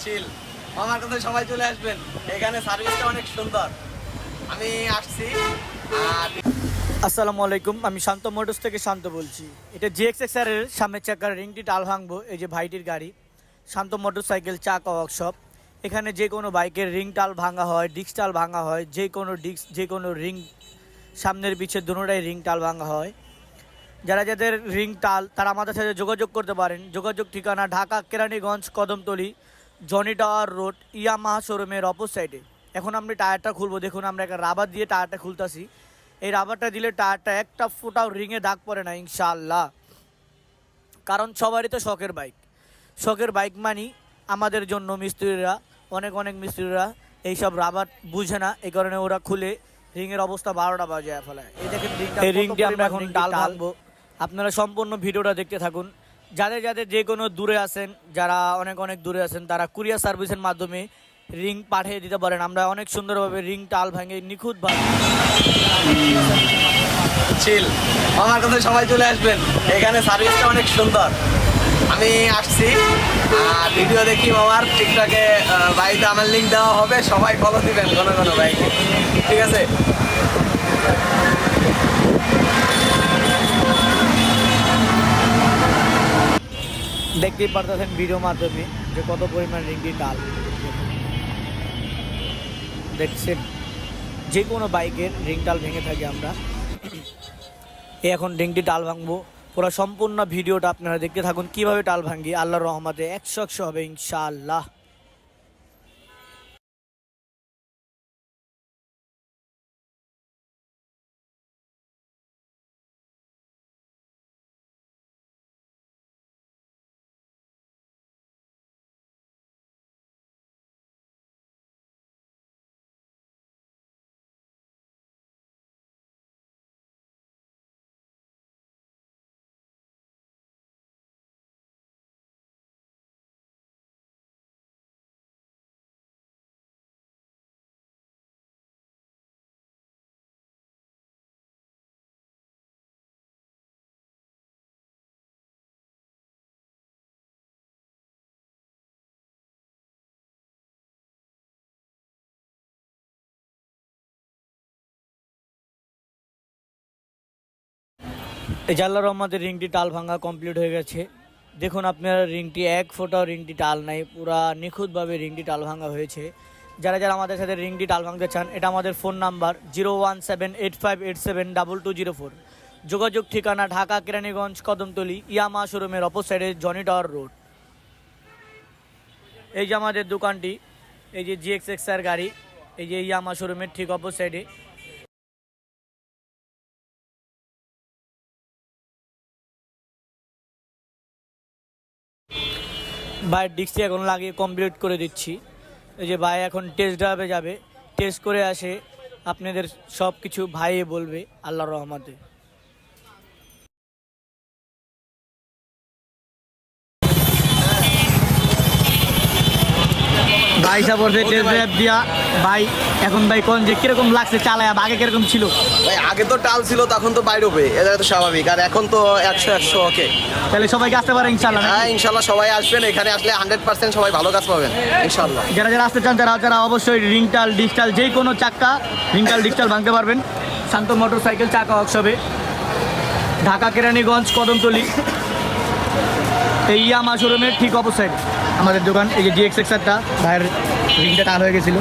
চিল আমার কাছে সবাই চলে আসবেন। এখানে সার্ভিসটা অনেক সুন্দর। আমি আসছি। আর আসসালামু আলাইকুম, আমি শান্ত মোটরস থেকে শান্ত বলছি। এটা GXXR এর সামনের চাকার রিংটি টাল ভাঙবো। এই যে ভাইটির গাড়ি, শান্ত মোটরসাইকেল চাকা ওয়ার্কশপ। এখানে যে কোনো বাইকের রিং টাল ভাঙা হয়, ডিস্ক টাল ভাঙা হয়, যে কোনো ডিস্ক, যে কোনো রিং, সামনের পিছের দুটোটাই রিং টাল ভাঙা হয়। যাদের রিং টাল তারা আমাদের সাথে যোগাযোগ করতে পারেন। যোগাযোগ ঠিকানা Dhaka Keraniganj Kadamtali Johnny tower road Yamaha শোরুমের অপর সাইডে। এখন আমি টায়ারটা খুলবো। দেখুন, আমরা একটা রাবার দিয়ে টায়ারটা খুলতেছি। এই রাবারটা দিলে টায়ারটা একটা ফোটাও রিংয়ে দাগ পড়ে না ইনশাআল্লাহ। কারণ সবারই তো শখের বাইক মানি আমাদের জন্য মিস্ত্রিরা, অনেক মিস্ত্রিরা এইসব রাবার বুঝে না, এই কারণে ওরা খুলে রিংয়ের অবস্থা 12টা বাজে ফেলায়। এই দেখেন এই রিংটি আমরা এখন টাল ভাঙবো। আপনারা সম্পূর্ণ ভিডিওটা দেখতে থাকুন। যাদের যে কোনো দূরে আছেন, যারা অনেক দূরে আছেন, তারা কুরিয়ার সার্ভিসের মাধ্যমে রিং পাঠিয়ে দিতে পারেন। আমরা অনেক সুন্দরভাবে রিং টাল ভাঙে নিখুঁতভাবে চিল আমার কাছে সবাই চলে আসবেন। এখানে সার্ভিসটা অনেক সুন্দর। আমি আসছি। আর ভিডিও দেখি আমার টিকটকে বাইকে আমার লিঙ্ক দেওয়া হবে, সবাই ফলো দিবেন ঘন বাইকে, ঠিক আছে? দেখতেই পারতেছেন ভিডিওর মাধ্যমে যে কত পরিমাণ রিংটি টাল দেখছেন। যে কোনো বাইকের রিং টাল ভেঙে থাকি আমরা। এখন রিংটি টাল ভাঙবো। পুরো সম্পূর্ণ ভিডিওটা আপনারা দেখতে থাকুন কিভাবে টাল ভাঙি। আল্লাহর রহমতে 100 হবে ইনশাআল্লাহ। এই যে আল্লাহর রহমতে রিংটি টাল ভাঙা কমপ্লিট হয়ে গেছে। দেখুন আপনারা রিংটি এক ফোঁটাও রিংটি টাল নাই, পুরা নিখুঁতভাবে রিংটি টাল ভাঙা হয়েছে। যারা আমাদের সাথে রিংটি টাল ভাঙতে চান, এটা আমাদের ফোন নাম্বার 01785872204। যোগাযোগ ঠিকানা ঢাকা কেরানীগঞ্জ কদমতলী ইয়ামাহা শোরুমের অপর সাইডে জনি টাওয়ার রোড। এই যে আমাদের দোকানটি, এই যে GXXR গাড়ি, এই যে ইয়ামাহা শোরুমের ঠিক অপর সাইডে। ভাইয়ের ডিস্কটি এখন লাগিয়ে কমপ্লিট করে দিচ্ছি। এই যে ভাই এখন টেস্ট ড্রাইভে যাবে, টেস্ট করে আসে আপনাদের সব কিছু ভাইয়ে বলবে আল্লাহর রহমতে। ভাই সাপোর্টে টেস্ট ড্রাইভ দিয়া ভাই এখন ভাই কোন যে কিরকম লাগছে চালায়, আগে কিরকম ছিল? ভাই আগে তো টাল ছিল, তখন তো বাইরে হবে, এটা তো স্বাভাবিক। আর এখন তো 100 ওকে। তাহলে সবাইকে আসতে পারে ইনশাল্লাহ। হ্যাঁ ইনশাল্লাহ সবাই আসবেন। এখানে আসলে 100% সবাই ভালো কাজ পাবেন ইনশাল্লাহ। যারা আসতে চান তারা অবশ্যই রিংটাল ডিজিটাল যে কোনো চাক্কা রিংটাল ডিজিটাল ভাঙতে পারবেন শান্ত মোটরসাইকেল চাকা ওয়ার্কশপে, ঢাকা কেরানীগঞ্জ কদমতলী এই ইয়ামাহা শোরুমের ঠিক অপোজিট আমাদের দোকান। এই যে GXXRটা ভাইয়ের রিংটা টাল হয়ে গেছিলো।